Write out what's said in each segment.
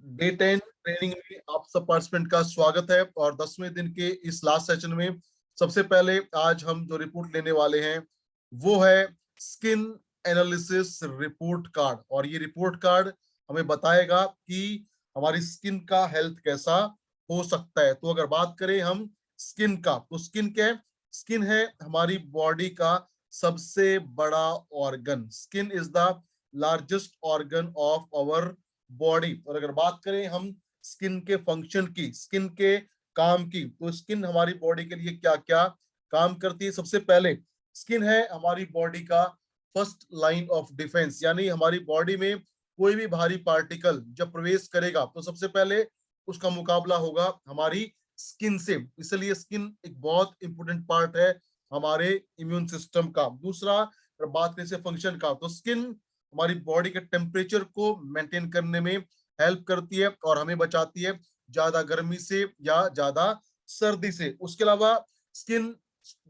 Day 10 training में आप सब पार्टिसिपेंट का स्वागत है। और 10वें दिन के इस लास्ट सेशन में सबसे पहले आज हम जो रिपोर्ट लेने वाले हैं वो है स्किन एनालिसिस रिपोर्ट कार्ड। और ये रिपोर्ट कार्ड हमें बताएगा कि हमारी स्किन का हेल्थ कैसा हो सकता है। तो अगर बात करें हम स्किन का, तो स्किन क्या है? स्किन है हमारी बॉडी का सबसे बड़ा organ. Skin is the largest organ of our body. और अगर बात करें हम स्किन के फंक्शन की, स्किन के काम की, तो स्किन हमारी बॉडी के लिए क्या क्या काम करती है? सबसे पहले स्किन है हमारी बॉडी का फर्स्ट लाइन ऑफ डिफेंस, यानी हमारी बॉडी में कोई भी भारी पार्टिकल जब प्रवेश करेगा तो सबसे पहले उसका मुकाबला होगा हमारी स्किन से। इसलिए स्किन एक बहुत इंपॉर्टेंट पार्ट है हमारे इम्यून सिस्टम का। दूसरा, अगर बात करें फंक्शन का, तो स्किन हमारी बॉडी के टेम्परेचर को मेंटेन करने में हेल्प करती है और हमें बचाती है ज्यादा गर्मी से या ज्यादा सर्दी से। उसके अलावा स्किन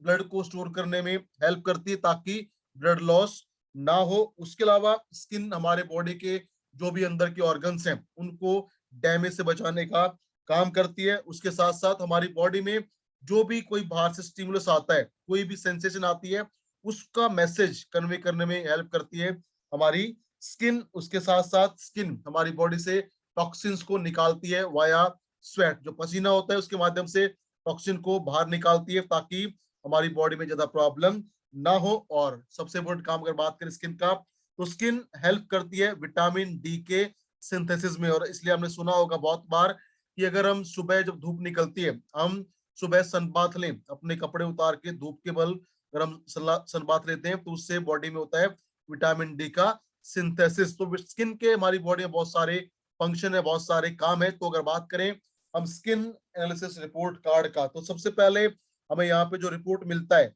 ब्लड को स्टोर करने में हेल्प करती है ताकि ब्लड लॉस ना हो। उसके अलावा स्किन हमारे बॉडी के जो भी अंदर के ऑर्गन्स हैं उनको डैमेज से बचाने का काम करती है। उसके साथ साथ हमारी बॉडी में जो भी कोई बाहर से स्टिमुलस आता है, कोई भी सेंसेशन आती है, उसका मैसेज कन्वे करने में हेल्प करती है हमारी स्किन। उसके साथ साथ स्किन हमारी बॉडी से टॉक्सिन्स को निकालती है वाया स्वेट, जो पसीना होता है उसके माध्यम से टॉक्सिन को बाहर निकालती है ताकि हमारी बॉडी में ज्यादा प्रॉब्लम ना हो। और सबसे इम्पोर्टेंट काम अगर बात करें स्किन का, तो स्किन हेल्प करती है विटामिन डी के सिंथेसिस में। और इसलिए हमने सुना होगा बहुत बार कि अगर हम सुबह जब धूप निकलती है, हम सुबह सन बाथ लें, अपने कपड़े उतार के धूप के बल अगर हम सन बाथ लेते हैं तो उससे बॉडी में होता है विटामिन डी का सिंथेसिस। तो स्किन के हमारी बॉडी में बहुत सारे फंक्शन है, बहुत सारे काम है। तो अगर बात करें हम स्किन एनालिसिस रिपोर्ट कार्ड का, तो सबसे पहले हमें यहाँ पे जो रिपोर्ट मिलता है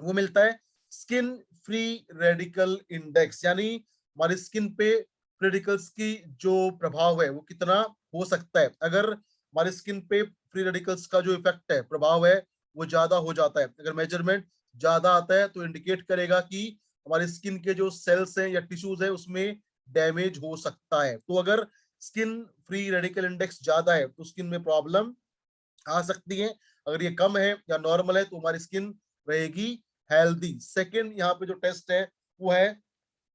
वो मिलता है स्किन फ्री रेडिकल इंडेक्स, यानी हमारी स्किन पे फ्री रेडिकल्स की जो प्रभाव है वो कितना हो सकता है। अगर हमारी स्किन पे फ्री रेडिकल्स का जो इफेक्ट है, प्रभाव है, वो ज्यादा हो जाता है, अगर मेजरमेंट ज्यादा आता है तो इंडिकेट करेगा कि हमारी स्किन के जो सेल्स हैं या टिश्यूज है उसमें डैमेज हो सकता है। तो अगर स्किन फ्री रेडिकल इंडेक्स ज्यादा है तो स्किन में प्रॉब्लम आ सकती है। अगर ये कम है या नॉर्मल है तो हमारी स्किन रहेगी हेल्दी। सेकंड यहाँ पे जो टेस्ट है वो है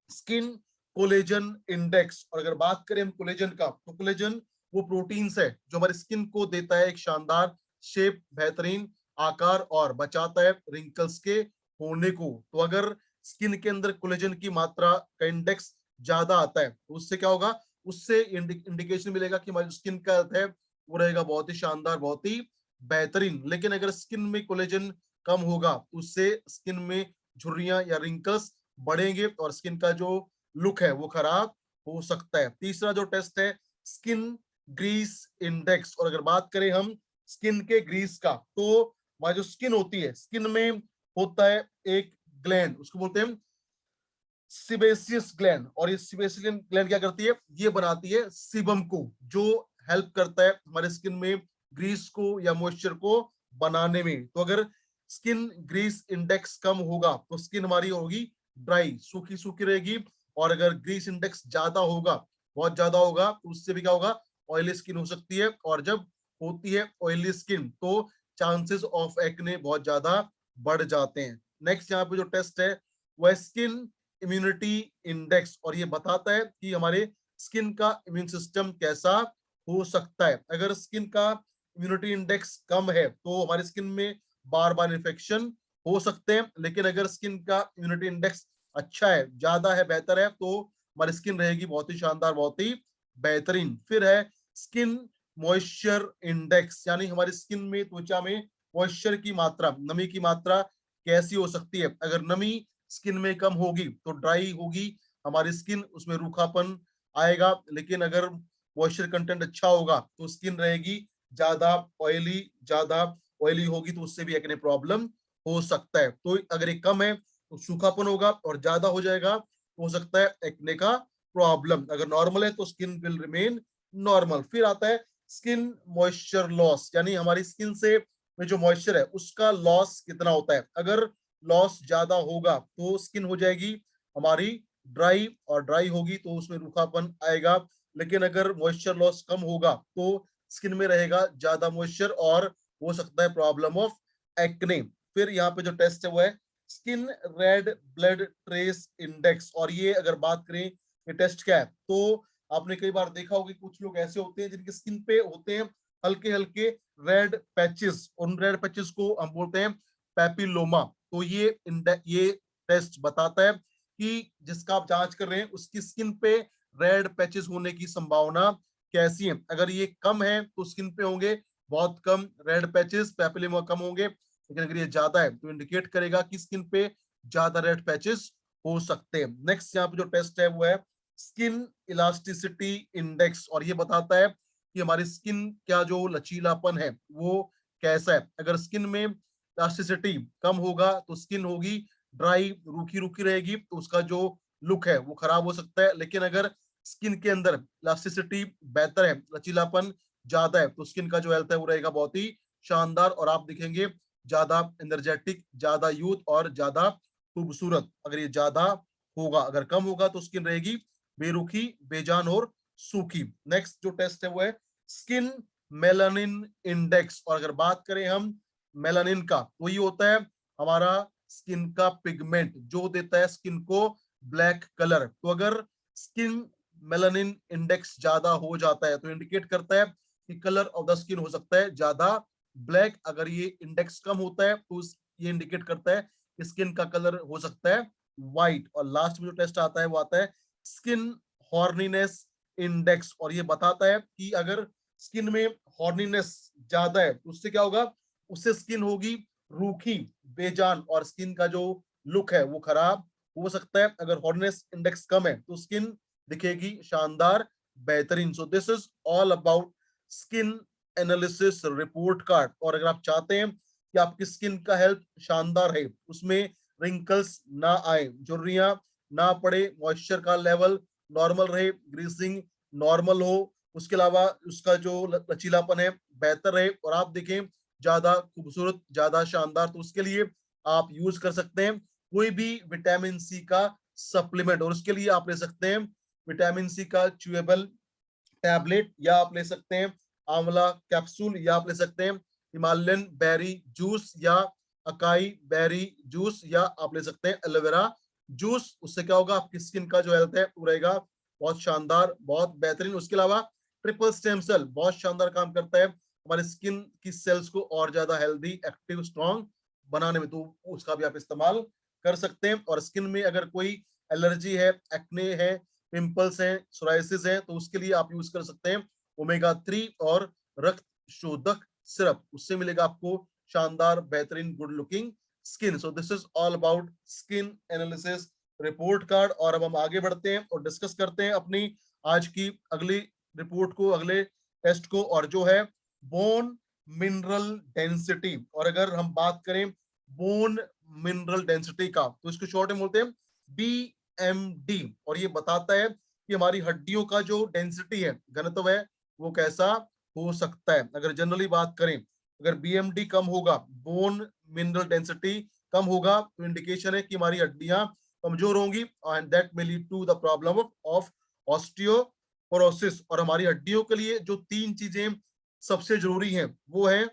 स्किन कोलेजन इंडेक्स। और अगर बात करें हम कोलेजन का, तो कोलेजन वो प्रोटीन्स है जो हमारी स्किन को देता है एक शानदार शेप, बेहतरीन आकार, और बचाता है रिंकल्स के होने को। तो अगर स्किन के अंदर कोलेजन की मात्रा का इंडेक्स ज्यादा आता है तो उससे क्या होगा? उससे इंडिकेशन मिलेगा कि हमारी स्किन का है वो रहेगा बहुत ही शानदार, बहुत ही बेहतरीन। लेकिन अगर स्किन में कोलेजन कम होगा तो उससे स्किन में झुर्रियां या रिंकल्स बढ़ेंगे और स्किन का जो लुक है वो खराब हो सकता है। तीसरा जो टेस्ट है स्किन ग्रीस इंडेक्स। और अगर बात करें हम स्किन के ग्रीस का, तो हमारी जो स्किन होती है, स्किन में होता है एक ग्लैंड, उसको बोलते हैं सिबेसियस ग्लैंड। और ये सिबेसियस ग्लैंड क्या करती है? ये बनाती है सीबम को, जो हेल्प करता है हमारे स्किन में ग्रीस को या मॉइस्चर को बनाने में। तो अगर स्किन ग्रीस इंडेक्स कम होगा तो स्किन हमारी होगी ड्राई, सूखी सूखी रहेगी। और अगर ग्रीस इंडेक्स ज्यादा होगा, बहुत ज्यादा होगा, तो उससे भी क्या होगा? ऑयली स्किन हो सकती है। और जब होती है ऑयली स्किन तो चांसेस ऑफ एक्ने बहुत ज्यादा बढ़ जाते हैं। नेक्स्ट यहाँ पे जो टेस्ट है वह स्किन इम्यूनिटी इंडेक्स। और ये बताता है कि हमारे स्किन का इम्यून सिस्टम कैसा हो सकता है। अगर स्किन का इम्यूनिटी इंडेक्स कम है तो हमारी स्किन में बार बार इन्फेक्शन हो सकते हैं। लेकिन अगर स्किन का इम्यूनिटी इंडेक्स अच्छा है, ज्यादा है, बेहतर है, तो हमारी स्किन रहेगी बहुत ही शानदार, बहुत ही बेहतरीन। फिर है स्किन मॉइस्चर इंडेक्स, यानी हमारी स्किन में, त्वचा में मॉइस्चर की मात्रा, नमी की मात्रा कैसी हो सकती है। अगर नमी स्किन में कम होगी तो ड्राई होगी हमारी स्किन, उसमें रूखापन आएगा। लेकिन अगर मॉइस्चर कंटेंट अच्छा होगा तो स्किन रहेगी ज्यादा ऑयली, ज्यादा ऑयली होगी तो उससे भी एक्ने प्रॉब्लम हो सकता है। तो अगर ये कम है तो सूखापन होगा, और ज्यादा हो जाएगा तो हो सकता है एक्ने का प्रॉब्लम। अगर नॉर्मल है तो स्किन विल रिमेन नॉर्मल। फिर आता है स्किन मॉइस्चर लॉस, यानी हमारी स्किन से में जो मॉइस्चर है उसका लॉस कितना होता है। अगर लॉस ज्यादा होगा तो स्किन हो जाएगी हमारी ड्राई, और ड्राई होगी तो उसमें रूखापन आएगा। लेकिन अगर मॉइस्चर लॉस कम होगा तो स्किन में रहेगा ज्यादा मॉइस्चर और हो सकता है प्रॉब्लम ऑफ एक्ने। फिर यहाँ पे जो टेस्ट है वो है skin red blood trace index. और ये अगर बात करें ये टेस्ट क्या है, तो आपने कई बार देखा होगा कि कुछ लोग ऐसे होते हैं जिनकी स्किन पे होते हैं हल्के हल्के रेड पैचेस, उन रेड पैचेस को हम बोलते हैं पैपिलोमा। तो ये टेस्ट बताता है कि जिसका आप जांच कर रहे हैं उसकी स्किन पे रेड पैचेस होने की संभावना कैसी है। अगर ये कम है तो स्किन पे होंगे बहुत कम रेड पैचेस, पैपिलोमा कम होंगे। लेकिन अगर ये ज्यादा है तो इंडिकेट करेगा कि स्किन पे ज्यादा रेड पैचेस हो सकते हैं। नेक्स्ट यहाँ पे जो टेस्ट है वो है स्किन इलास्टिसिटी इंडेक्स। और ये बताता है कि हमारी स्किन क्या जो लचीलापन है वो कैसा है। अगर स्किन में इलास्टिसिटी कम होगा तो स्किन होगी ड्राई, रूखी रूखी रहेगी, तो उसका जो लुक है वो खराब हो सकता है। लेकिन अगर स्किन के अंदर इलास्टिसिटी बेहतर है, लचीलापन ज्यादा है, तो स्किन का जो हेल्थ है वो रहेगा बहुत ही शानदार और आप दिखेंगे ज्यादा एनर्जेटिक, ज्यादा यूथ और ज्यादा खूबसूरत। अगर ये ज्यादा होगा, अगर कम होगा तो स्किन रहेगी बेरुखी, बेजान और सूखी। नेक्स्ट जो टेस्ट है वो है स्किन मेलानिन इंडेक्स। और अगर बात करें हम मेलानिन का, तो ये होता है हमारा स्किन का पिगमेंट जो देता है स्किन को ब्लैक कलर। तो अगर स्किन मेलानिन इंडेक्स ज्यादा हो जाता है तो इंडिकेट करता है कि कलर ऑफ द स्किन हो सकता है ज्यादा ब्लैक। अगर ये इंडेक्स कम होता है तो ये इंडिकेट करता है कि स्किन का कलर हो सकता है व्हाइट। और लास्ट में जो टेस्ट आता है वो आता है स्किन हॉर्नीनेस इंडेक्स। और ये बताता है कि अगर स्किन में हॉर्नीनेस ज्यादा है तो उससे क्या होगा, उससे स्किन होगी रूखी, बेजान और स्किन का जो लुक है वो खराब हो सकता है। अगर हॉर्नेस इंडेक्स कम है तो स्किन दिखेगी शानदार, बेहतरीन। So this is all about skin analysis report card. और अगर आप चाहते हैं कि आपकी स्किन का हेल्थ शानदार है, उसमें रिंकल्स ना आए, झुर्रियां ना पड़े, मॉइस्चर का लेवल नॉर्मल रहे, ग्रीसिंग नॉर्मल हो, उसके अलावा उसका जो लचीलापन है बेहतर रहे और आप देखें ज्यादा खूबसूरत, ज्यादा शानदार, तो उसके लिए आप यूज कर सकते हैं कोई भी विटामिन सी का सप्लीमेंट। और उसके लिए आप ले सकते हैं विटामिन सी का च्यूएबल टैबलेट, या आप ले सकते हैं आंवला कैप्सूल, या आप ले सकते हैं हिमालयन बेरी जूस या अकाई बेरी जूस, या आप ले सकते हैं एलोवेरा जूस। उससे क्या होगा, आपकी स्किन का जो हेल्थ है वो रहेगा बहुत शानदार, बहुत बेहतरीन। उसके अलावा ट्रिपल स्टेम सेल बहुत शानदार काम करता है हमारे स्किन की सेल्स को और ज्यादा हेल्दी, एक्टिव, स्ट्रॉन्ग बनाने में, तो उसका भी आप इस्तेमाल कर सकते हैं। और स्किन में अगर कोई एलर्जी है, एक्ने है, पिंपल्स हैं, सोराइसिस है, तो उसके लिए आप यूज कर सकते हैं ओमेगा 3 और रक्त शोधक सिरप। उससे मिलेगा आपको शानदार, बेहतरीन, good looking skin. So this is all about skin analysis report card. और अब हम आगे बढ़ते हैं और डिस्कस करते हैं अपनी आज की अगली रिपोर्ट को, अगले टेस्ट को, और जो है बोन मिनरल डेंसिटी। और अगर हम बात करें बोन मिनरल डेंसिटी का, तो इसको शॉर्ट में बोलते हैं BMD। और ये बताता है कि हमारी हड्डियों का जो डेंसिटी है, घनत्व है, वो कैसा हो सकता है। अगर जनरली बात करें, अगर BMD कम होगा, बोन मिनरल डेंसिटी कम होगा, तो इंडिकेशन है कि हमारी हड्डियां कमजोर होंगी and that may lead to the problem of osteoporosis. और हमारी हड्डियों के लिए जो 3 चीजें सबसे जरूरी हैं वो है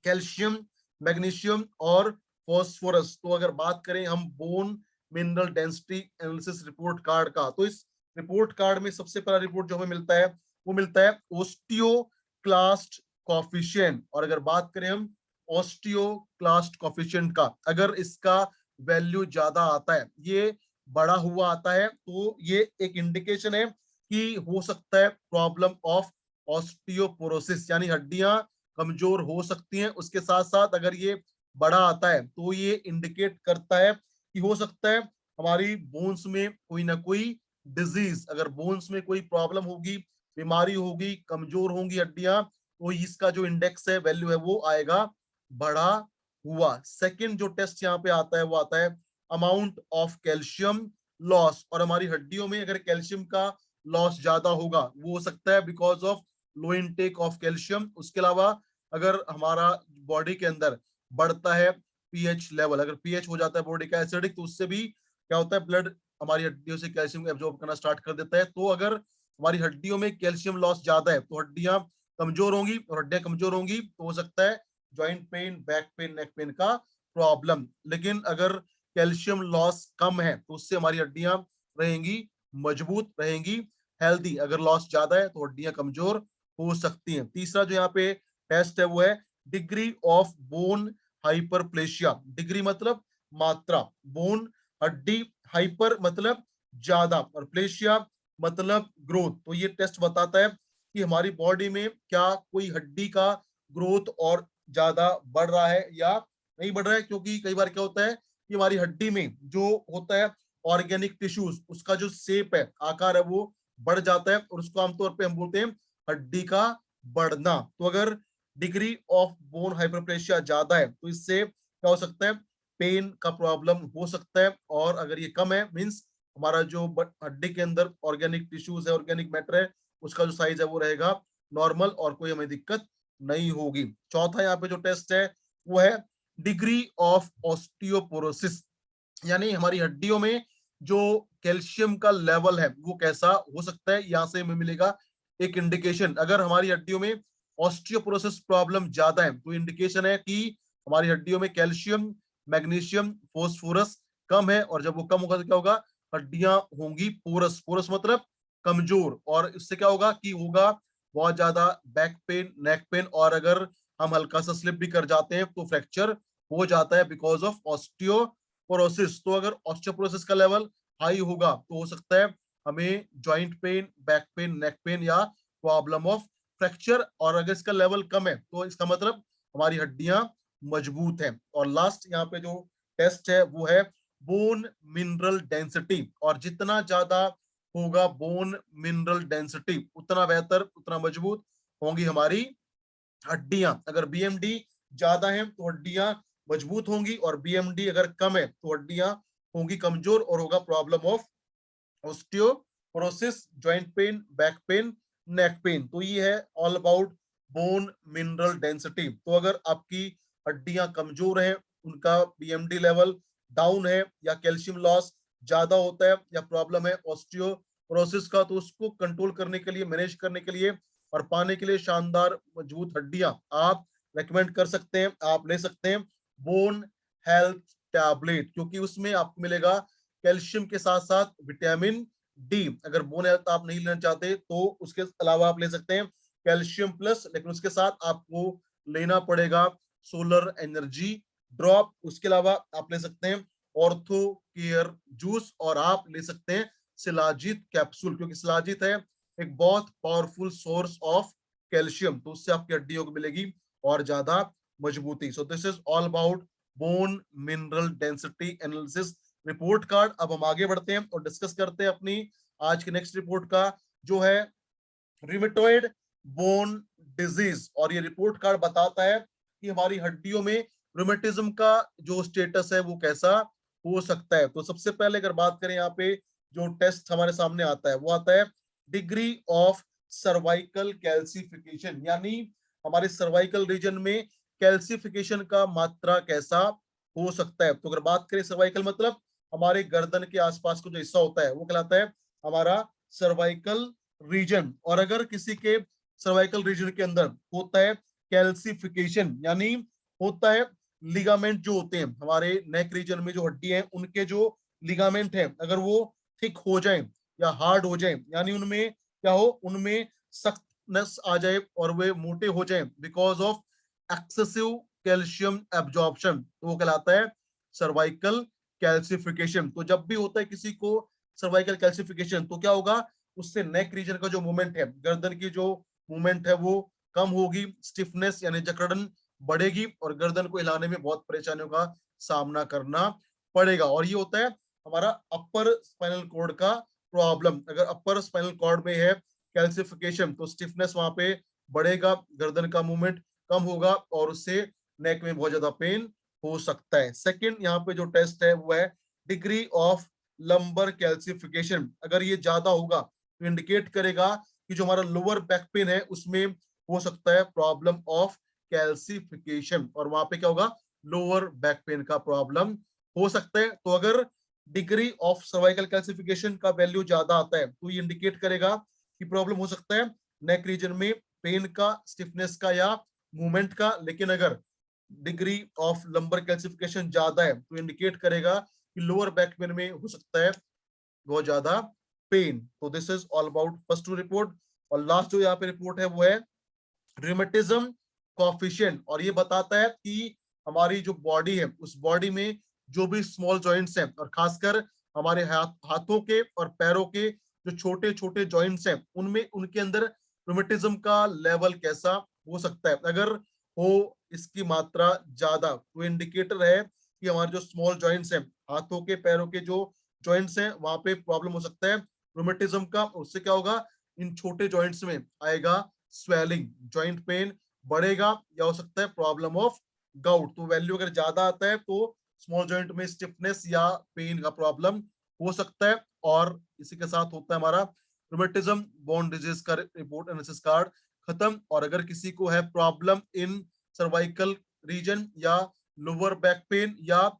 कैल्शियम, मैग्नीशियम और फॉस्फोरस। तो अगर बात करें हम bone mineral density analysis report card का, तो इस रिपोर्ट कार्ड में सबसे पहला रिपोर्ट जो हमें मिलता है वो मिलता है ओस्टियोक्लास्ट कॉफिशिएंट। और अगर बात करें हम ऑस्टियोक्लास्ट कॉफिशिएंट का, अगर इसका वैल्यू ज्यादा आता है, ये बड़ा हुआ आता है, तो ये एक इंडिकेशन है कि हो सकता है प्रॉब्लम ऑफ ऑस्टियोपोरोसिस, यानी हड्डियां कमजोर हो सकती हैं। उसके साथ साथ अगर ये बड़ा आता है तो ये इंडिकेट करता है कि हो सकता है हमारी बोन्स में कोई ना कोई डिजीज, अगर बोन्स में कोई प्रॉब्लम होगी, बीमारी होगी, कमजोर होंगी हड्डियां, तो इसका जो इंडेक्स है, वैल्यू है, वो आएगा बढ़ा हुआ। सेकंड जो टेस्ट यहाँ पे आता है वो आता है अमाउंट ऑफ कैल्शियम लॉस। और हमारी हड्डियों में अगर कैल्शियम का लॉस ज्यादा होगा, वो हो सकता है because of low intake of calcium. उसके अलावा अगर हमारा बॉडी के अंदर बढ़ता है पीएच लेवल, अगर पीएच हो जाता है बॉडी का एसिडिक, तो उससे भी क्या होता है, ब्लड हमारी हड्डियों से कैल्शियम एब्जॉर्ब करना स्टार्ट कर देता है। तो अगर हमारी हड्डियों में कैल्शियम लॉस ज्यादा है तो हड्डियां कमजोर होंगी, और हड्डियां कमजोर होंगी तो हो सकता है joint pain, back pain, neck pain का प्रॉब्लम। लेकिन अगर कैल्शियम लॉस कम है तो उससे हमारी हड्डियां रहेंगी मजबूत, रहेंगी हेल्दी। अगर लॉस ज्यादा है तो हड्डियां कमजोर हो सकती हैं। तीसरा जो यहाँ पे टेस्ट है वो है degree of bone hyperplasia. Degree मतलब मात्रा, बोन हड्डी, हाइपर मतलब ज्यादा, और प्लेशिया मतलब ग्रोथ। तो ये टेस्ट बताता है कि हमारी बॉडी में क्या कोई हड्डी का ग्रोथ और ज्यादा बढ़ रहा है या नहीं बढ़ रहा है। क्योंकि कई बार क्या होता है कि हमारी हड्डी में जो होता है ऑर्गेनिक टिश्यूज, उसका जो शेप है, आकार है, वो बढ़ जाता है और उसको आमतौर पे हम बोलते हैं हड्डी का बढ़ना। तो अगर डिग्री ऑफ बोन हाइपरप्लेशिया ज्यादा है तो इससे क्या हो सकता है, पेन का प्रॉब्लम हो सकता है। और अगर ये कम है मीन्स हमारा जो हड्डी के अंदर ऑर्गेनिक टिश्यूज है, ऑर्गेनिक मैटर है, उसका जो साइज है वो रहेगा नॉर्मल और कोई हमें दिक्कत नहीं होगी। चौथा यहाँ पे जो टेस्ट है वो है डिग्री ऑफ ऑस्टियोपोरोसिस, यानी हमारी हड्डियों में जो कैल्शियम का लेवल है वो कैसा हो सकता है। यहाँ से हमें मिलेगा एक इंडिकेशन। अगर हमारी हड्डियों में ऑस्टियोपोरोसिस प्रॉब्लम ज्यादा है तो इंडिकेशन है कि हमारी हड्डियों में कैल्शियम, मैग्नीशियम, फोस्फोरस कम है। और जब वो कम होगा तो क्या होगा, हड्डियां होंगी पोरस। पोरस मतलब कमजोर, और इससे क्या होगा कि होगा बहुत ज्यादा बैक पेन, नेक पेन, और अगर हम हल्का सा स्लिप भी कर जाते हैं तो फ्रैक्चर हो जाता है बिकॉज ऑफ ऑस्टियोपोरोसिस। तो अगर ऑस्टियोपोरोसिस का लेवल हाई होगा तो हो सकता है हमें joint pain, back pain, neck pain या प्रॉब्लम ऑफ फ्रैक्चर। और अगर इसका लेवल कम है तो इसका मतलब हमारी हड्डियां मजबूत हैं। और लास्ट यहाँ पे जो टेस्ट है वो है बोन मिनरल डेंसिटी। और जितना ज्यादा होगा बोन मिनरल डेंसिटी उतना बेहतर, उतना मजबूत होंगी हमारी हड्डियां। अगर बीएमडी ज्यादा है तो हड्डियां मजबूत होंगी, और बीएमडी अगर कम है तो हड्डियां होंगी कमजोर और होगा problem of osteoporosis, joint pain, back pain, neck pain. तो ये है all about bone mineral density. तो अगर आपकी हड्डियां कमजोर हैं, उनका बीएमडी लेवल डाउन है, या कैल्शियम लॉस ज्यादा होता है, या प्रॉब्लम है ऑस्टियोपोरोसिस का, तो उसको कंट्रोल करने के लिए, मैनेज करने के लिए और पाने के लिए शानदार मजबूत हड्डियां आप रेकमेंड कर सकते हैं, आप ले सकते हैं बोन हेल्थ टैबलेट। क्योंकि उसमें आपको मिलेगा कैल्शियम के साथ साथ विटामिन डी। अगर बोन हेल्थ आप नहीं लेना चाहते तो उसके अलावा आप ले सकते हैं कैल्शियम प्लस, लेकिन उसके साथ आपको लेना पड़ेगा सोलर एनर्जी ड्रॉप। उसके अलावा आप ले सकते हैं ऑर्थो केयर जूस, और आप ले सकते हैं शिलाजीत कैप्सूल, क्योंकि शिलाजीत है एक बहुत पावरफुल सोर्स ऑफ कैल्शियम, तो उससे आपकी हड्डियों को मिलेगी और ज्यादा मजबूती। So this is all about bone mineral density analysis report card. अब हम आगे बढ़ते हैं और डिस्कस करते हैं अपनी आज की नेक्स्ट रिपोर्ट का, जो है रिमेटॉइड बोन डिजीज। और ये रिपोर्ट कार्ड बताता है कि हमारी हड्डियों में रूमेटिज्म का जो स्टेटस है वो कैसा हो सकता है। तो सबसे पहले अगर बात करें यहाँ पे जो टेस्ट हमारे सामने आता है वो आता है डिग्री ऑफ सर्वाइकल कैल्सिफिकेशन, यानी हमारे सर्वाइकल रीजन में कैल्सिफिकेशन का मात्रा कैसा हो सकता है। तो अगर बात करें सर्वाइकल मतलब हमारे गर्दन के आसपास का जो हिस्सा होता है वो कहलाता है हमारा सर्वाइकल रीजन। और अगर किसी के सर्वाइकल रीजन के अंदर होता है कैल्सिफिकेशन, यानी होता है लिगामेंट जो होते हैं हमारे नेक रीजन में, जो हड्डी है उनके जो लिगामेंट है अगर वो थिक हो जाए या हार्ड हो जाए, यानी उनमें क्या हो, उनमें सख्तनेस आ जाए और वे मोटे हो जाए because of excessive calcium absorption, तो वो कहलाता है सर्वाइकल कैल्सिफिकेशन। तो जब भी होता है किसी को सर्वाइकल कैल्सिफिकेशन तो क्या होगा, उससे नेक रीजन का जो मूवमेंट है, गर्दन की जो मूवमेंट है वो कम होगी, स्टिफनेस यानी जकड़न बढ़ेगी, और गर्दन को हिलाने में बहुत परेशानियों का सामना करना पड़ेगा। और ये होता है हमारा अपर स्पाइनल कॉर्ड का प्रॉब्लम। अगर अपर स्पाइनल कॉर्ड में है कैल्सिफिकेशन तो स्टिफनेस वहां पे बढ़ेगा, गर्दन का मूवमेंट कम होगा, और उससे नेक में बहुत ज्यादा पेन हो सकता है। सेकंड यहाँ पे जो टेस्ट है वो है डिग्री ऑफ लंबर कैल्सिफिकेशन। अगर ये ज्यादा होगा तो इंडिकेट करेगा कि जो हमारा लोअर बैक पेन है उसमें हो सकता है प्रॉब्लम ऑफ कैल्सिफिकेशन, और वहां पे क्या होगा, लोअर बैक पेन का प्रॉब्लम हो सकता है। तो अगर डिग्री ऑफ सर्वाइकल कैल्सिफिकेशन का वैल्यू ज्यादा आता है तो ये इंडिकेट करेगा की प्रॉब्लम हो सकता है, नेक रीजन में पेन का, स्टिफनेस का या मूवमेंट का। लेकिन अगर डिग्री ऑफ लंबर कैल्सिफिकेशन ज्यादा है तो इंडिकेट करेगा कि लोअर बैक पेन में हो सकता है बहुत ज्यादा पेन। तो this is all about first two report. और लास्ट जो यहाँ पे रिपोर्ट है वो है रिमेटिज्म कोफिशिएंट, और ये बताता है कि हमारी जो बॉडी है उस बॉडी में जो भी स्मॉल जॉइंट्स हैं, और खासकर हमारे हाथों के और पैरों के जो छोटे छोटे जॉइंट्स हैं उनमें, उनके अंदर रूमेटिज्म का लेवल कैसा हो सकता है। अगर हो इसकी मात्रा ज्यादा तो इंडिकेटर है कि हमारे जो स्मॉल जॉइंट्स हैं, हाथों के पैरों के जो जॉइंट्स हैं, वहां पे प्रॉब्लम हो सकता है रूमेटिज्म का। उससे क्या होगा, इन छोटे जॉइंट्स में आएगा स्वेलिंग, जॉइंट पेन बढ़ेगा, या हो सकता है प्रॉब्लम ऑफ गाउट। तो वैल्यू अगर ज्यादा आता है तो स्मॉल जॉइंट में स्टिफनेस या पेन का प्रॉब्लम हो सकता है। और इसी के साथ होता है हमारा रूमेटिज्म बोन डिजीज का रिपोर्ट एनालिसिस कार्ड खत्म। और अगर किसी को है प्रॉब्लम इन सर्वाइकल रीजन या लोअर बैक पेन, या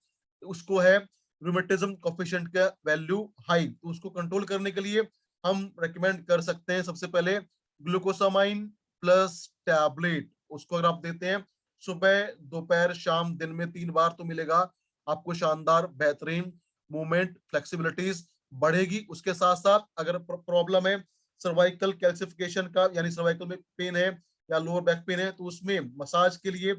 उसको है रूमेटिज्म कोफिशिएंट का वैल्यू हाई, तो उसको कंट्रोल करने के लिए हम रेकमेंड कर सकते हैं सबसे पहले ग्लूकोसामाइन प्लस टैबलेट। उसको अगर आप देते हैं सुबह, दोपहर, शाम, दिन में 3 बार तो मिलेगा आपको शानदार बेहतरीन मूवमेंट, फ्लेक्सिबिलिटीज बढ़ेगी। उसके साथ साथ अगर प्रॉब्लम है सर्वाइकल कैल्सिफिकेशन का, यानी सर्वाइकल में पेन है या लोअर बैक पेन है, तो उसमें मसाज के लिए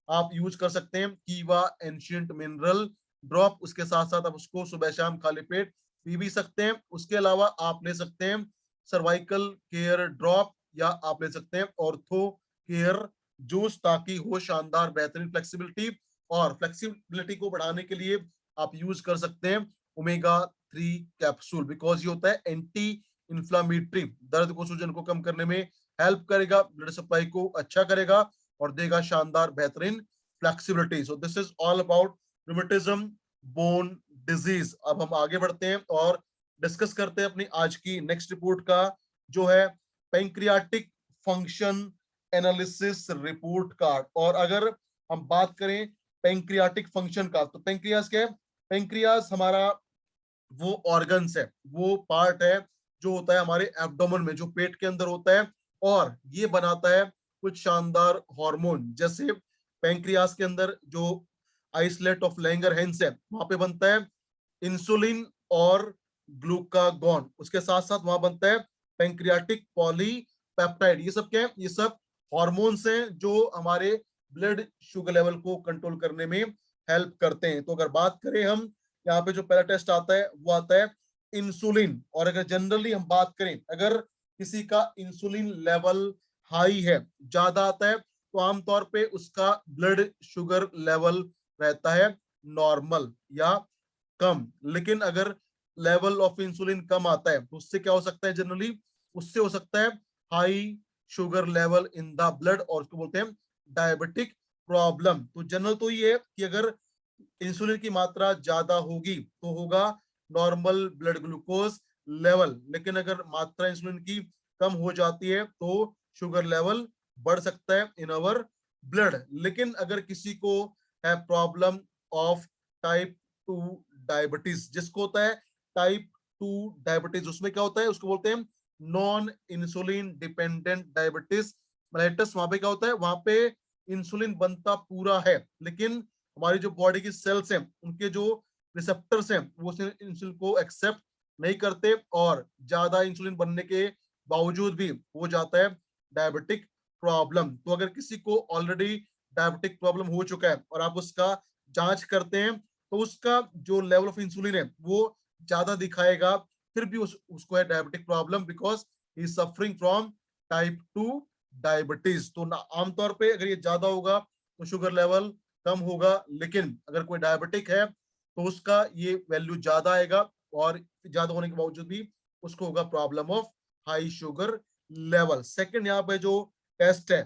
आप यूज कर सकते हैं कीवा एंशियंट मिनरल ड्रॉप। उसके साथ साथ आप उसको सुबह शाम खाली पेट पी भी सकते हैं। उसके अलावा आप ले सकते हैं सर्वाइकल केयर ड्रॉप, या आप ले सकते हैं ऑर्थो केयर जूस, ताकि हो शानदार बेहतरीन फ्लेक्सिबिलिटी। और फ्लेक्सिबिलिटी को बढ़ाने के लिए आप यूज कर सकते हैं ओमेगा 3 कैप्सूल, बिकॉज ये होता है एंटी इंफ्लामेटरी, दर्द को, सूजन को कम करने में हेल्प करेगा, ब्लड सप्लाई को अच्छा करेगा और देगा शानदार बेहतरीन flexibility. So this is all about rheumatism bone disease. अब हम आगे बढ़ते हैं और डिस्कस करते हैं अपनी आज की नेक्स्ट रिपोर्ट का, जो है pancreatic function analysis report card. और अगर हम बात करें पेंक्रियाटिक फंक्शन का, तो पेंक्रियास क्या है? पेंक्रियास हमारा वो ऑर्गन्स है, वो पार्ट है जो होता है हमारे एब्डोमेन में, जो पेट के अंदर होता है, और ये बनाता है कुछ शानदार हार्मोन। जैसे पेंक्रियास के अंदर जो आइसलेट ऑफ लैंगरहैंस है, वहां पे बनता है इंसुलिन और ग्लूकागॉन। उसके साथ साथ वहां बनता है पेंक्रियाटिक पॉलीपेप्टाइड। ये सब क्या है? ये सब हॉर्मोन्स हैं जो हमारे ब्लड शुगर लेवल को कंट्रोल करने में हेल्प करते हैं। तो अगर बात करें हम, यहाँ पे जो पहला टेस्ट आता है वो आता है इंसुलिन। और अगर जनरली हम बात करें, अगर किसी का इंसुलिन लेवल हाई है, ज्यादा आता है, तो आमतौर पे उसका ब्लड शुगर लेवल रहता है नॉर्मल या कम। लेकिन अगर लेवल ऑफ इंसुलिन कम आता है तो उससे क्या हो सकता है? जनरली उससे हो सकता है high sugar level in the blood, और उसको बोलते हैं डायबिटिक प्रॉब्लम। तो जनरल तो ये है कि अगर इंसुलिन की मात्रा ज्यादा होगी तो होगा नॉर्मल ब्लड ग्लूकोज लेवल। लेकिन अगर मात्रा इंसुलिन की कम हो जाती है तो शुगर लेवल बढ़ सकता है इन अवर ब्लड। लेकिन अगर किसी को है प्रॉब्लम ऑफ टाइप 2 डायबिटीज, जिसको होता है टाइप 2 डायबिटीज, उसमें क्या होता है? उसको बोलते हैं non insulin dependent diabetes mellitus. वहां पे क्या होता है? वहां पे इंसुलिन बनता पूरा है, लेकिन हमारी जो बॉडी की सेल्स हैं, उनके जो रिसेप्टर्स हैं, वो इंसुलिन को एक्सेप्ट नहीं करते, और ज्यादा इंसुलिन बनने के बावजूद भी हो जाता है डायबिटिक प्रॉब्लम। तो अगर किसी को ऑलरेडी डायबिटिक प्रॉब्लम हो चुका है और आप उसका जांच करते हैं, तो उसका जो लेवल ऑफ इंसुलिन है वो ज्यादा दिखाएगा, फिर भी उसको है diabetic problem, because he suffering from type 2 diabetes. तो आमतौर पे अगर ये ज्यादा होगा तो शुगर लेवल कम होगा, लेकिन अगर कोई डायबिटिक है तो उसका ये वैल्यू ज्यादा आएगा, और ज्यादा होने के बावजूद भी उसको होगा problem of high sugar level. Second यहाँ पे जो टेस्ट है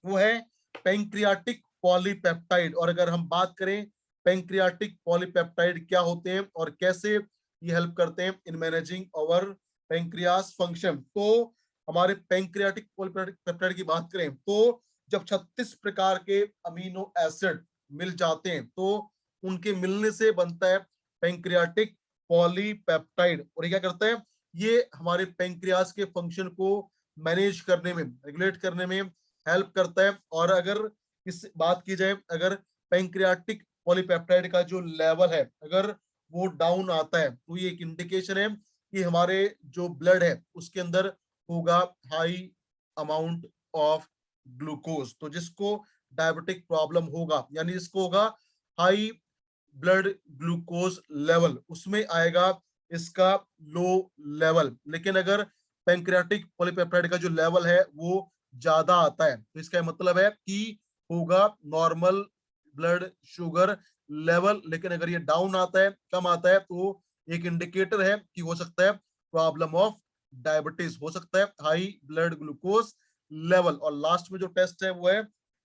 वो है पेंक्रियाटिक पॉलीपेप्टाइड। और अगर हम बात करें पेंक्रियाटिक पॉलीपेप्टाइड क्या होते हैं और कैसे ये हेल्प करते हैं in managing our pancreas function, तो हमारे पेंक्रियाटिक पॉलीपेप्टाइड की बात करें तो जब 36 प्रकार के अमीनो एसिड मिल जाते हैं तो उनके मिलने से बनता है पेंक्रियाटिक पॉलीपेप्टाइड। और ये क्या करता है? ये हमारे पेंक्रियास के फंक्शन को मैनेज करने में, रेगुलेट करने में हेल्प करता है। और अगर इस बात की जाए, अगर पेंक्रियाटिक पॉलीपेप्टाइड का जो लेवल है अगर वो डाउन आता है तो ये एक इंडिकेशन है कि हमारे जो ब्लड है उसके अंदर होगा हाई अमाउंट ऑफ ग्लूकोज। तो जिसको डायबिटिक प्रॉब्लम होगा, यानी जिसको होगा हाई ब्लड ग्लूकोज लेवल, उसमें आएगा इसका लो लेवल। लेकिन अगर पेंक्रियाटिक पॉलीपेप्टाइड का जो लेवल है वो ज्यादा आता है तो इसका मतलब है कि होगा नॉर्मल ब्लड शुगर लेवल। लेकिन अगर ये डाउन आता है, कम आता है, तो एक इंडिकेटर है कि हो सकता है प्रॉब्लम ऑफ डायबिटीज, हो सकता है हाई ब्लड ग्लूकोज लेवल। और लास्ट में जो टेस्ट है वो है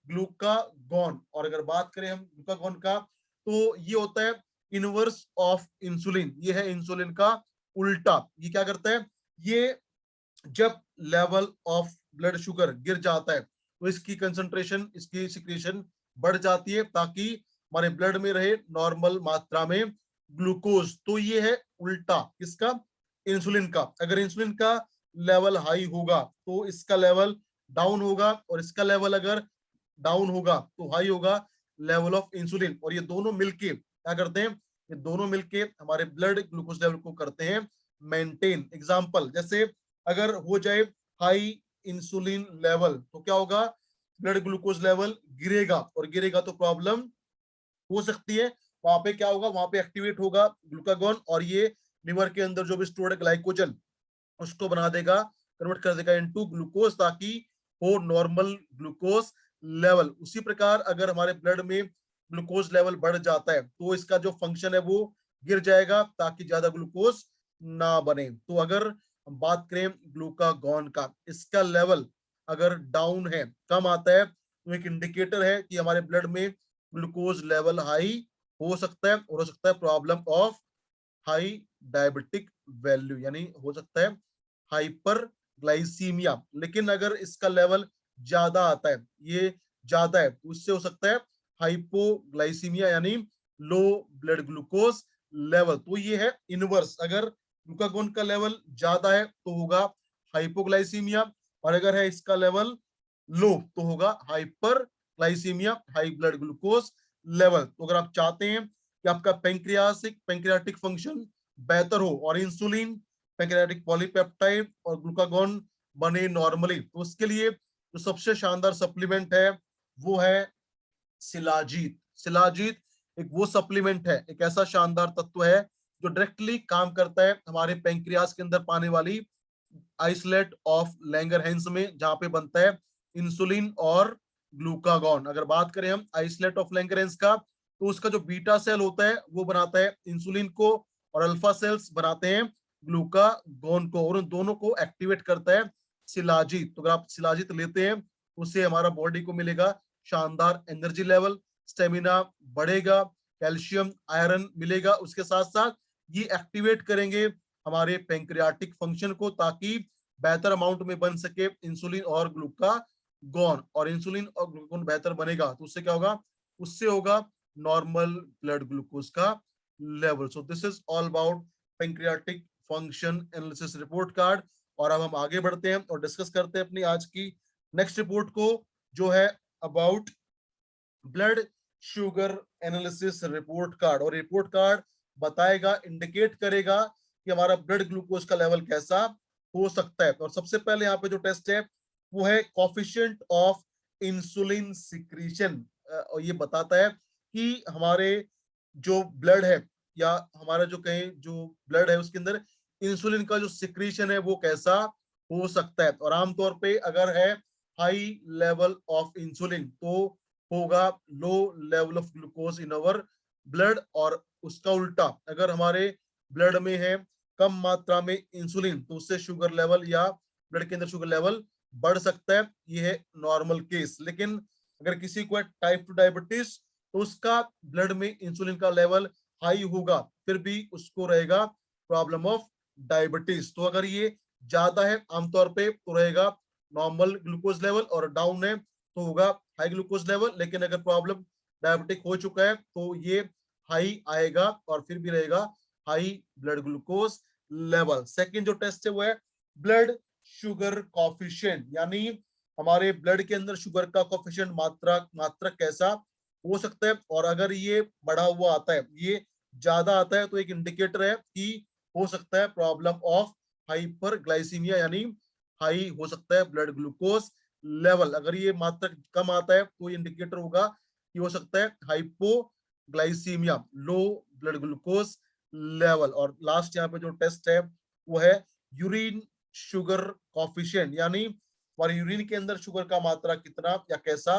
ग्लूकागॉन। और अगर बात करें हम ग्लूकागॉन का, तो ये होता है इनवर्स ऑफ इंसुलिन, ये है इंसुलिन का उल्टा। ये क्या करता है, ये जब लेवल ऑफ ब्लड शुगर गिर जाता है तो इसकी कंसंट्रेशन, इसकी सिक्रीशन बढ़ जाती है ताकि हमारे ब्लड में रहे नॉर्मल मात्रा में ग्लूकोज। तो ये है उल्टा किसका, इंसुलिन का। अगर इंसुलिन का लेवल हाई होगा तो इसका लेवल डाउन होगा, और इसका लेवल अगर डाउन होगा तो हाई होगा लेवल ऑफ इंसुलिन। और ये दोनों मिलके क्या करते हैं, ये दोनों मिलके हमारे ब्लड ग्लूकोज लेवल को करते हैं मेंटेन। एग्जांपल, जैसे अगर हो जाए हाई इंसुलिन लेवल तो क्या होगा, ब्लड ग्लूकोज लेवल गिरेगा, और गिरेगा तो प्रॉब्लम हो सकती है। वहां पे क्या होगा, वहां पे एक्टिवेट होगा ग्लूकागॉन, और ये लिवर के अंदर जो भी स्टोर्ड ग्लाइकोजन उसको बना देगा, कन्वर्ट कर देगा इनटू ग्लूकोज, ताकि हो नॉर्मल ग्लूकोज लेवल। उसी प्रकार अगर हमारे ब्लड में ग्लूकोज लेवल बढ़ जाता है तो इसका जो फंक्शन है वो गिर जाएगा ताकि ज्यादा ग्लूकोज ना बने। तो अगर हम बात करें ग्लूकागॉन का, इसका लेवल अगर डाउन है, कम आता है, तो एक इंडिकेटर है कि हमारे ब्लड में ग्लूकोज लेवल हाई हो सकता है, और हो सकता है problem of high diabetic value, यानी हो सकता है हाइपर ग्लाइसीमिया। लेकिन अगर इसका लेवल ज्यादा आता है, ये ज्यादा है, तो उससे हो सकता है हाइपोग्लाइसीमिया, यानी लो ब्लड ग्लूकोज लेवल। तो ये है इनवर्स, अगर ग्लूकागॉन का लेवल ज्यादा है तो होगा हाइपोग्लाइसीमिया, और अगर है इसका लेवल लो तो होगा hyperglycaemia, high blood glucose level. तो अगर आप चाहते हैं कि आपका पेंक्रियाटिक फंक्शन बेहतर हो और इंसुलिन, पेंक्रियाटिक पॉलीपेप्टाइड और ग्लूकागॉन बने नॉर्मली, तो उसके लिए जो सबसे शानदार सप्लीमेंट है वो है शिलाजीत। शिलाजीत एक वो सप्लीमेंट है, एक ऐसा शानदार तत्व है जो डायरेक्टली काम करता है हमारे पेंक्रियास के अंदर पाने वाली आइसलेट ऑफ लैंगरहैंस में, जहां पे बनता है इंसुलिन और ग्लूकागॉन। अगर बात करें हम आइसलेट ऑफ लैंगरहैंस का, तो उसका जो बीटा सेल होता है वो बनाता है इंसुलिन को, और अल्फा सेल्स बनाते हैं ग्लूकागॉन को, और उन दोनों को एक्टिवेट करता है शिलाजीत। तो अगर आप शिलाजीत लेते हैं उससे हमारा बॉडी को मिलेगा शानदार एनर्जी लेवल, स्टेमिना बढ़ेगा, कैल्शियम आयरन मिलेगा। उसके साथ साथ ये एक्टिवेट करेंगे हमारे पेंक्रियाटिक फंक्शन को, ताकि बेहतर अमाउंट में बन सके इंसुलिन और ग्लूकागॉन। और इंसुलिन और ग्लूकागॉन बेहतर बनेगा तो उससे क्या होगा, उससे होगा नॉर्मल ब्लड ग्लूकोज का level. So this is all about pancreatic function analysis report card. और अब हम आगे बढ़ते हैं और डिस्कस करते हैं अपनी आज की नेक्स्ट रिपोर्ट को, जो है about blood sugar analysis report card. और रिपोर्ट कार्ड बताएगा, इंडिकेट करेगा कि हमारा ब्लड ग्लूकोज का लेवल कैसा हो सकता है। और सबसे पहले यहाँ पे जो टेस्ट है वो है कोफिशिएंट ऑफ इंसुलिन सिक्रीशन। और ये बताता है कि हमारे जो ब्लड है, या हमारा जो कहीं जो ब्लड है उसके अंदर इंसुलिन का जो सिक्रीशन है वो कैसा हो सकता है। और आमतौर पे अगर है हाई लेवल ऑफ इंसुलिन तो होगा low level of glucose in our blood. और उसका उल्टा, अगर हमारे ब्लड में है कम मात्रा में इंसुलिन तो उससे शुगर लेवल या ब्लड के अंदर शुगर लेवल बढ़ सकता है। ये है नॉर्मल केस। लेकिन अगर किसी को है टाइप 2 डायबिटीज तो उसका ब्लड में इंसुलिन का लेवल हाई होगा, फिर भी उसको रहेगा प्रॉब्लम ऑफ डायबिटीज। तो अगर ये ज्यादा है आमतौर पे तो रहेगा नॉर्मल ग्लूकोज लेवल, और डाउन है तो होगा हाई ग्लूकोज लेवल। लेकिन अगर प्रॉब्लम डायबिटिक हो चुका है तो ये हाई आएगा और फिर भी रहेगा high blood glucose level. Second जो टेस्ट है वो है ब्लड शुगर कॉफिशिएंट, यानी हमारे ब्लड के अंदर शुगर का कॉफिशिएंट मात्रा कैसा हो सकता है, और अगर ये बढ़ा हुआ आता है, ये ज्यादा आता है, तो एक इंडिकेटर है कि हो सकता है प्रॉब्लम ऑफ हाइपरग्लाइसीमिया, यानी हाई हो सकता है ब्लड ग्लूकोज लेवल। अगर ये मात्रा कम आता है तो इंडिकेटर होगा कि हो सकता है hypoglycaemia, low blood glucose level. और लास्ट यहाँ पे जो टेस्ट है वो है यूरिन शुगर कॉफिशिएंट, यानी हमारे यूरिन के अंदर शुगर का मात्रा कितना या कैसा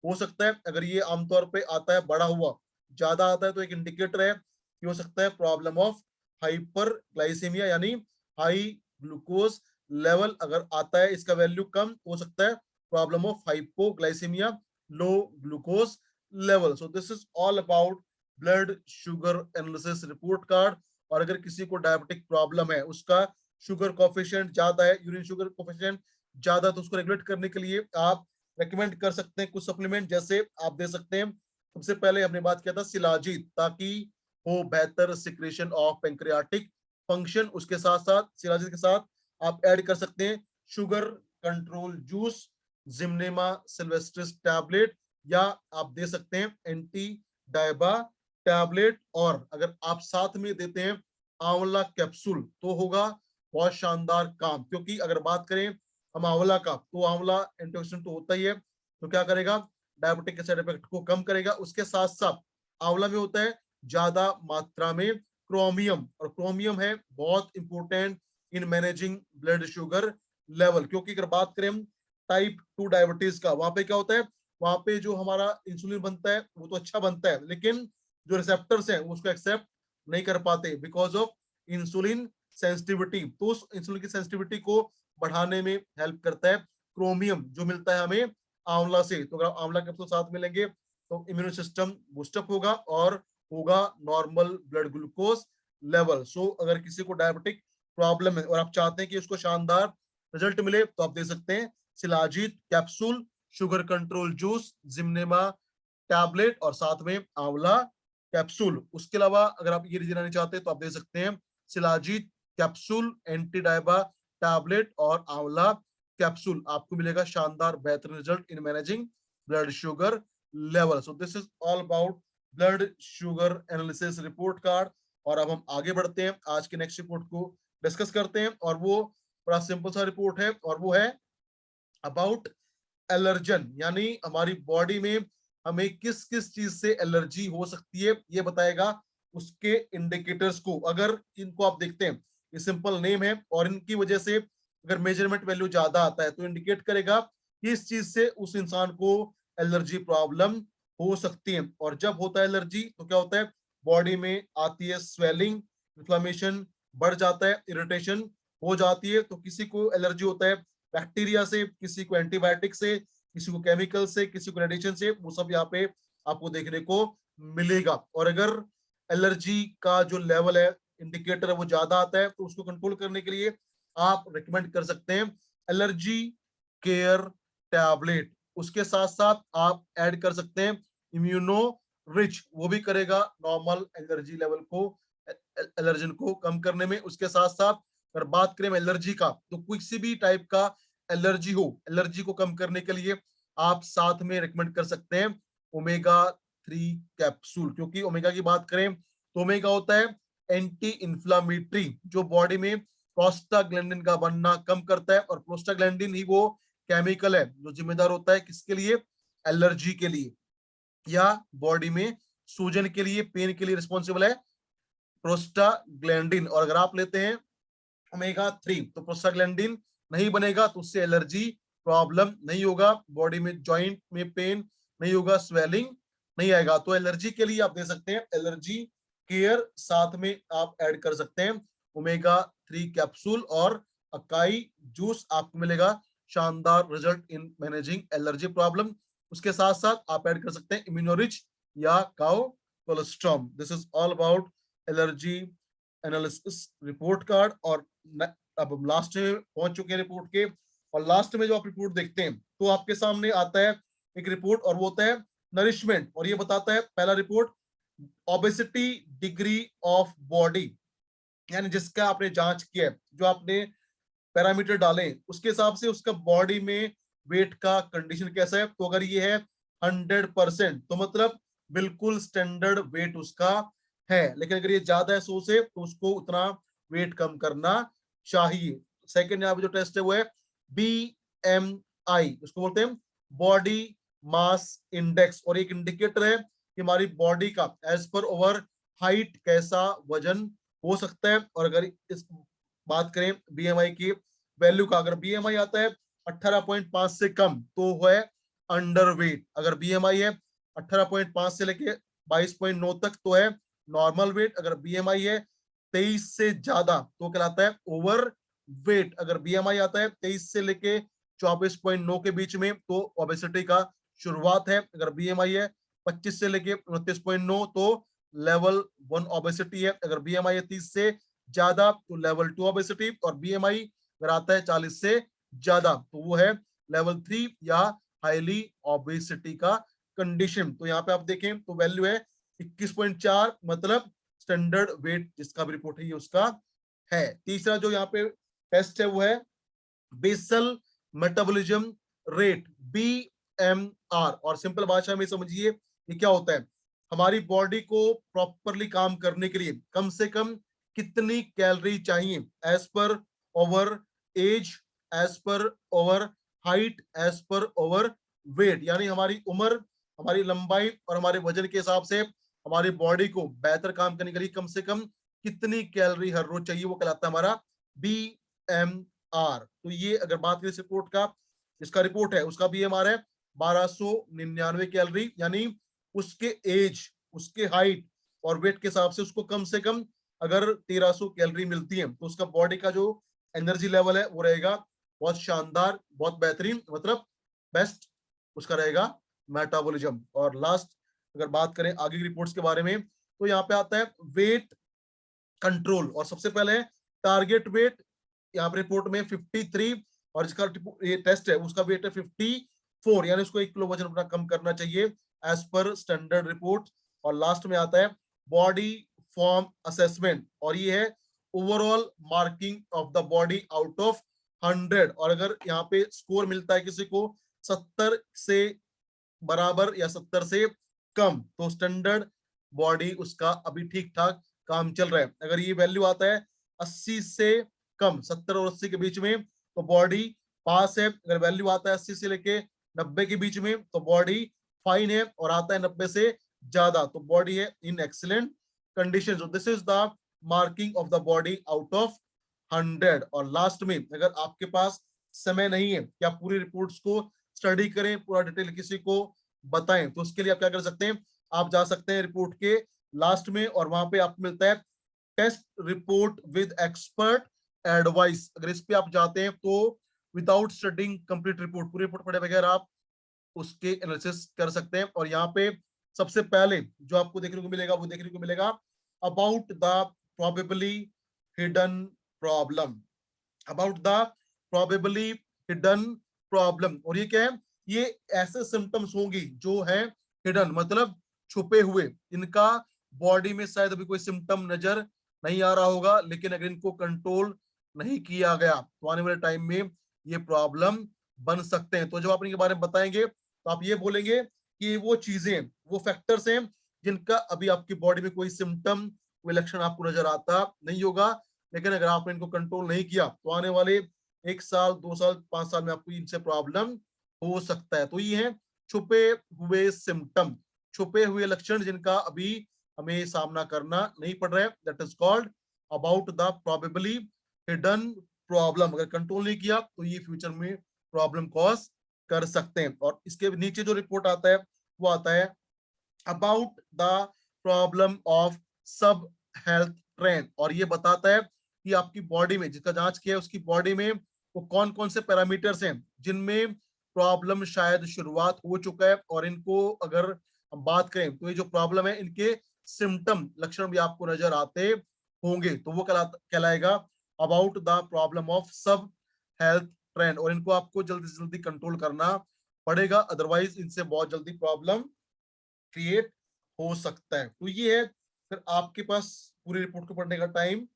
हो सकता है। अगर ये आमतौर पे आता है बढ़ा हुआ, ज्यादा आता है, तो एक इंडिकेटर है कि हो सकता है प्रॉब्लम ऑफ हाइपर ग्लाइसीमिया, यानी हाई ग्लूकोज लेवल। अगर आता है इसका वैल्यू कम, हो सकता है problem of hypoglycaemia, low glucose level. So this is all about blood sugar analysis report card. और अगर किसी को डायबिटिक प्रॉब्लम है, उसका शुगर कोफिशिएंट ज्यादा है, यूरिन शुगर कोफिशिएंट ज्यादा, तो उसको रेगुलेट करने के लिए आप रेकमेंड कर सकते हैं कुछ सप्लीमेंट, जैसे आप दे सकते हैं। सबसे पहले हमने बात किया था शिलाजीत, ताकि हो बेहतर सिक्रेशन ऑफ पेंक्रियाटिक फंक्शन। उसके साथ साथ शिलाजीत के साथ आप ऐड कर सकते हैं sugar control juice, Gymnema sylvestris tablet, या आप दे सकते हैं एंटी डायबा टैबलेट। और अगर आप साथ में देते हैं आंवला कैप्सूल तो होगा बहुत शानदार काम, क्योंकि अगर बात करें हम आंवला का, तो आंवला एंटीऑक्सीडेंट तो होता ही है, तो क्या करेगा, डायबिटिक के साइड इफेक्ट को कम करेगा। उसके साथ साथ आंवला में होता है ज्यादा मात्रा में क्रोमियम, और क्रोमियम है बहुत important in managing blood sugar level. क्योंकि अगर बात करें हम टाइप 2 डायबिटीज का, वहां पे क्या होता है, वहां पे जो हमारा इंसुलिन बनता है वो तो अच्छा बनता है, लेकिन जो रिसेप्टर्स हैं वो उसको एक्सेप्ट नहीं कर पाते बिकॉज ऑफ इंसुलिन सेंसिटिविटी। तो उस इंसुलिन की सेंसिटिविटी को बढ़ाने में हेल्प करता है क्रोमियम, जो मिलता है हमें आंवला से। तो अगर आंवला कैप्सूल साथ में लेंगे तो इम्यून सिस्टम बूस्टअप होगा और होगा नॉर्मल ब्लड ग्लूकोज लेवल। सो अगर किसी को डायबिटिक प्रॉब्लम है और आप चाहते हैं कि उसको शानदार रिजल्ट मिले, तो आप दे सकते हैं shilajit capsule, sugar control juice, Gymnema tablet, और साथ में आंवला कैप्सूल। उसके अलावा अगर आप ये लेना नहीं चाहते तो आप दे सकते हैं शिलाजीत कैप्सूल, एंटी डायबा टैबलेट और आंवला कैप्सूल। आपको मिलेगा शानदार बेहतर result in managing blood sugar level. So this is all about blood sugar analysis report card. और अब हम आगे बढ़ते हैं, आज के नेक्स्ट रिपोर्ट को डिस्कस करते हैं, और वो बड़ा सिंपल सा रिपोर्ट है, और वो है अबाउट एलर्जन, यानी हमारी बॉडी में हमें किस किस चीज से एलर्जी हो सकती है ये बताएगा, उसके इंडिकेटर्स को। अगर इनको आप देखते हैं, ये सिंपल नेम है, और इनकी वजह से अगर मेजरमेंट वैल्यू ज्यादा आता है तो इंडिकेट करेगा कि इस चीज से उस इंसान को एलर्जी प्रॉब्लम हो सकती है। और जब होता है एलर्जी तो क्या होता है, बॉडी में आती है स्वेलिंग, इन्फ्लामेशन बढ़ जाता है, इरिटेशन हो जाती है। तो किसी को एलर्जी होता है बैक्टीरिया से, किसी को एंटीबायोटिक से, किसी को केमिकल से, किसी को रेडिएशन से, वो सब यहाँ पे आपको देखने को मिलेगा। और अगर एलर्जी का जो लेवल है, इंडिकेटर है, वो ज्यादा आता है, तो उसको कंट्रोल करने के लिए आप रिकमेंड कर सकते हैं एलर्जी केयर टैबलेट। उसके साथ साथ आप ऐड कर सकते हैं इम्यूनो रिच, वो भी करेगा नॉर्मल एलर्जी लेवल को, एलर्जन को कम करने में। उसके साथ साथ अगर बात करें एलर्जी का, तो किसी भी टाइप का एलर्जी हो, एलर्जी को कम करने के लिए आप साथ में रिकमेंड कर सकते हैं ओमेगा 3 कैप्सूल। क्योंकि ओमेगा की बात करें तो ओमेगा होता है एंटी इंफ्लामेटरी, जो बॉडी में प्रोस्टाग्लैंडिन का बनना कम करता है, और प्रोस्टाग्लैंडिन ही वो केमिकल है जो जिम्मेदार होता है किसके लिए, एलर्जी के लिए, या बॉडी में सूजन के लिए, पेन के लिए रिस्पॉन्सिबल है प्रोस्टाग्लैंडिन। और अगर आप लेते हैं ओमेगा 3 तो प्रोस्टाग्लैंडिन नहीं बनेगा, तो उससे एलर्जी प्रॉब्लम नहीं होगा, बॉडी में जॉइंट में पेन नहीं होगा, स्वेलिंग नहीं आएगा। तो एलर्जी के लिए आप दे सकते हैं एलर्जी केयर, साथ में आप ऐड कर सकते हैं ओमेगा 3 कैप्सूल और अकाई जूस। आपको मिलेगा शानदार result in managing allergy problem. उसके साथ साथ आप ऐड कर सकते हैं इम्यूनोरिच या cow colostrum. This is all about allergy analysis report card. और अब हम लास्ट में पहुंच चुके हैं रिपोर्ट के, और लास्ट में जो आप रिपोर्ट देखते हैं तो आपके सामने आता है एक रिपोर्ट, और वो होता है नरिशमेंट, और ये बताता है पहला report obesity degree of body, यानी जिसका आपने जांच किया है, जो आपने पैरामीटर डाले उसके हिसाब से उसका बॉडी में वेट का कंडीशन कैसा है। तो अगर ये है 100%, तो मतलब बिल्कुल स्टैंडर्ड वेट उसका है। लेकिन अगर ये ज्यादा है 100 से, तो उसको उतना वेट कम करना चाहिए। सेकंड यहाँ पे जो टेस्ट है वो है BMI, उसको बोलते हैं बॉडी मास इंडेक्स, और एक इंडिकेटर है कि हमारी बॉडी का एज पर ओवर हाइट कैसा वजन हो सकता है। और अगर इस बात करें BMI की वैल्यू का, अगर BMI आता है 18.5 से कम तो वो है अंडर वेट। अगर BMI है 18.5 से लेके 22.9 तक तो है नॉर्मल वेट। अगर BMI है 23 से ज्यादा तो कहलाता है ओवर वेट। अगर BMI आता है 23 से लेके 24.9 के बीच में तो ओबेसिटी का शुरुआत है। अगर BMI है 25 से लेके 29.9 तो लेवल 1 ओबेसिटी है। अगर BMI है 30 से ज्यादा तो लेवल 2 ओबेसिटी। और BMI अगर आता है 40 से ज्यादा तो वो है लेवल 3 या हाईली ओबेसिटी का कंडीशन। तो यहाँ पे आप देखें तो वैल्यू है 21.4, मतलब स्टैंडर्ड वेट जिसका भी रिपोर्ट है ये उसका है। तीसरा जो यहाँ पे टेस्ट है वो है बेसल मेटाबॉलिज्म रेट, BMR। और सिंपल भाषा में समझिए ये क्या होता है। हमारी बॉडी को प्रॉपरली काम करने के लिए कम से कम कितनी कैलोरी चाहिए age per over age, age per over height, age per over weight. यानी हमारी उम्र, हमारी लंबाई और हमारे वजन के हिसाब से हमारी बॉडी को बेहतर काम करने के लिए कम से कम कितनी कैलोरी हर रोज चाहिए, वो कहलाता है हमारा BMR। तो ये अगर बात करें इस रिपोर्ट का, जिसका रिपोर्ट है उसका BMR है 1299 कैलोरी। यानी उसके एज, उसके हाइट और वेट के हिसाब से उसको कम से कम अगर 1300 कैलोरी मिलती है तो उसका बॉडी का जो एनर्जी लेवल है वो रहेगा बहुत शानदार, बहुत बेहतरीन, मतलब बेस्ट उसका रहेगा मेटाबॉलिज्म। और लास्ट अगर बात करें आगे की रिपोर्ट्स के बारे में, तो यहाँ पे आता है वेट कंट्रोल। और सबसे पहले है टारगेट वेट, यहाँ पे रिपोर्ट में 53, और इसका ये टेस्ट है उसका वेट है 54, यानी उसको 1 किलो वजन अपना कम करना चाहिए एज पर स्टैंडर्ड रिपोर्ट। और लास्ट में आता है बॉडी फॉर्म असेसमेंट, और ये है overall marking of the body out of 100। और अगर यहाँ पे स्कोर मिलता है किसी को 70 से बराबर या 70 से कम तो स्टैंडर्ड बॉडी उसका अभी ठीक ठाक काम चल रहा है। अगर ये वैल्यू आता है 80 से कम, 70 और 80 के बीच में तो बॉडी पास है। अगर वैल्यू आता है 80 से लेके 90 के बीच में तो बॉडी फाइन है। और आता है 90 से ज्यादा तो बॉडी है in excellent condition. so this is the marking of the body out of 100। और लास्ट में अगर आपके पास समय नहीं है कि आप पूरी रिपोर्ट्स को स्टडी करें, पूरा डिटेल किसी को बताएं, तो उसके लिए आप क्या कर सकते हैं, आप जा सकते हैं रिपोर्ट के लास्ट में और वहां पे आपको मिलता है test report with expert advice. अगर इस पे आप जाते हैं तो विदाउट स्टडिंग कंप्लीट रिपोर्ट, पूरी रिपोर्ट पढ़े बगैर आप उसके एनालिसिस कर सकते हैं। और यहाँ पे सबसे पहले जो आपको देखने को मिलेगा वो देखने को मिलेगा about the probably hidden problem, about the probably hidden problem. और ये क्या है, ये ऐसे सिम्टम्स होंगी जो है हिडन, मतलब छुपे हुए। इनका बॉडी में शायद अभी कोई सिम्टम नजर नहीं आ रहा होगा, लेकिन अगर इनको कंट्रोल नहीं किया गया तो आने वाले टाइम में ये प्रॉब्लम बन सकते हैं। तो जब आप इनके बारे में बताएंगे तो आप ये बोलेंगे कि वो चीजें, वो फैक्टर्स हैं जिनका अभी आपकी बॉडी में कोई सिम्टम, कोई लक्षण आपको नजर आता नहीं होगा, लेकिन अगर आपने इनको कंट्रोल नहीं किया तो आने वाले 1 साल, 2 साल, 5 साल में आपको इनसे प्रॉब्लम हो सकता है। तो ये है छुपे हुए सिम्टम, छुपे हुए लक्षण जिनका अभी हमें सामना करना नहीं पड़ रहा है। That is called about the probably hidden problem. अगर कंट्रोल नहीं किया तो ये फ्यूचर में प्रॉब्लम कॉज कर सकते हैं। और इसके नीचे जो रिपोर्ट आता है वो आता है अबाउट द प्रॉब्लम ऑफ सब हेल्थ ट्रेंड। और ये बताता है कि आपकी बॉडी में, जिसका जांच किया है उसकी बॉडी में वो कौन कौन से पैरामीटर्स हैं जिनमें प्रॉब्लम शायद शुरुआत हो चुका है। और इनको अगर हम बात करें तो ये जो प्रॉब्लम है इनके सिम्टम, लक्षण भी आपको नजर आते होंगे, तो वो कहलाएगा अबाउट द प्रॉब्लम ऑफ सब हेल्थ ट्रेंड। और इनको आपको जल्दी से जल्दी कंट्रोल करना पड़ेगा, अदरवाइज इनसे बहुत जल्दी प्रॉब्लम क्रिएट हो सकता है। तो ये है फिर आपके पास पूरी रिपोर्ट को पढ़ने का टाइम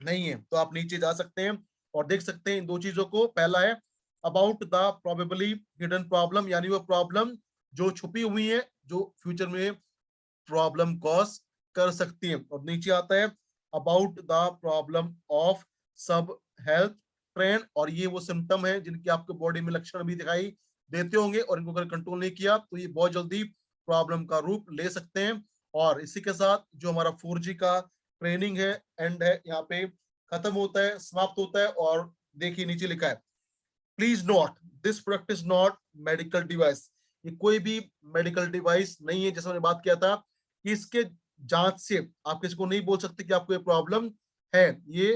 नहीं है तो आप नीचे जा सकते हैं और देख सकते हैं इन दो चीजों को। पहला है about the probably hidden problem, यानी वो प्रॉब्लम जो छुपी हुई है, जो फ्यूचर में प्रॉब्लम कॉज कर सकती है। और नीचे आता है अबाउट द प्रॉब्लम ऑफ सब हेल्थ ट्रेंड, और ये वो सिम्टम है जिनके आपके बॉडी में लक्षण भी दिखाई देते होंगे, और इनको अगर कंट्रोल नहीं किया तो ये बहुत जल्दी प्रॉब्लम का रूप ले सकते हैं। और इसी के साथ जो हमारा 4G का ट्रेनिंग है एंड है यहाँ पे खत्म होता है, समाप्त होता है। और देखिए नीचे लिखा है please note this product is not medical device. ये कोई भी मेडिकल डिवाइस नहीं है। जैसे मैंने बात किया था कि इसके जांच से आप किसी को नहीं बोल सकते कि आपको ये प्रॉब्लम है, ये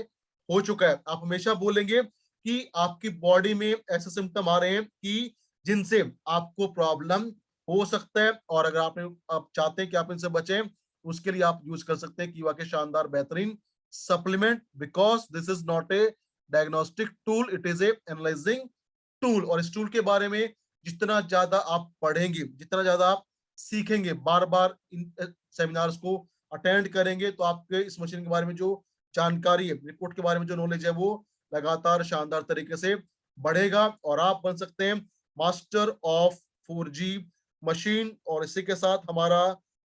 हो चुका है। आप हमेशा बोलेंगे कि आपकी बॉडी में ऐसे सिम्टम आ रहे हैं कि जिनसे आपको प्रॉब्लम हो सकता है, और अगर आप चाहते हैं कि आप इनसे बचें, उसके लिए आप यूज कर सकते हैं कीवा के शानदार बेहतरीन supplement, because this is not a diagnostic tool, it is a analysing tool. और इस टूल के बारे में जितना ज्यादा आप पढ़ेंगे, जितना ज्यादा आप सीखेंगे, बार बार इन सेमिनार्स को अटेंड करेंगे, तो आपके इस मशीन के बारे में जो जानकारी है, रिपोर्ट के बारे में जो नॉलेज है, वो लगातार शानदार तरीके से बढ़ेगा और आप बन सकते हैं मास्टर ऑफ 4G मशीन। और इसी के साथ हमारा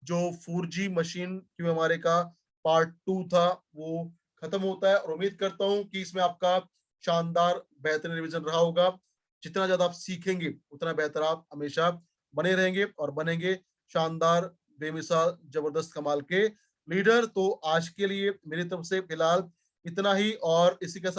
जो 4G मशीन क्यों हमारे का पार्ट 2 था वो खत्म होता है। और उम्मीद करता हूं कि इसमें आपका शानदार बेहतरीन रिवीजन रहा होगा। जितना ज्यादा आप सीखेंगे उतना बेहतर आप हमेशा बने रहेंगे और बनेंगे शानदार, बेमिसाल, जबरदस्त, कमाल के लीडर। तो आज के लिए मेरी तरफ से फिलहाल इतना ही, और इसी के साथ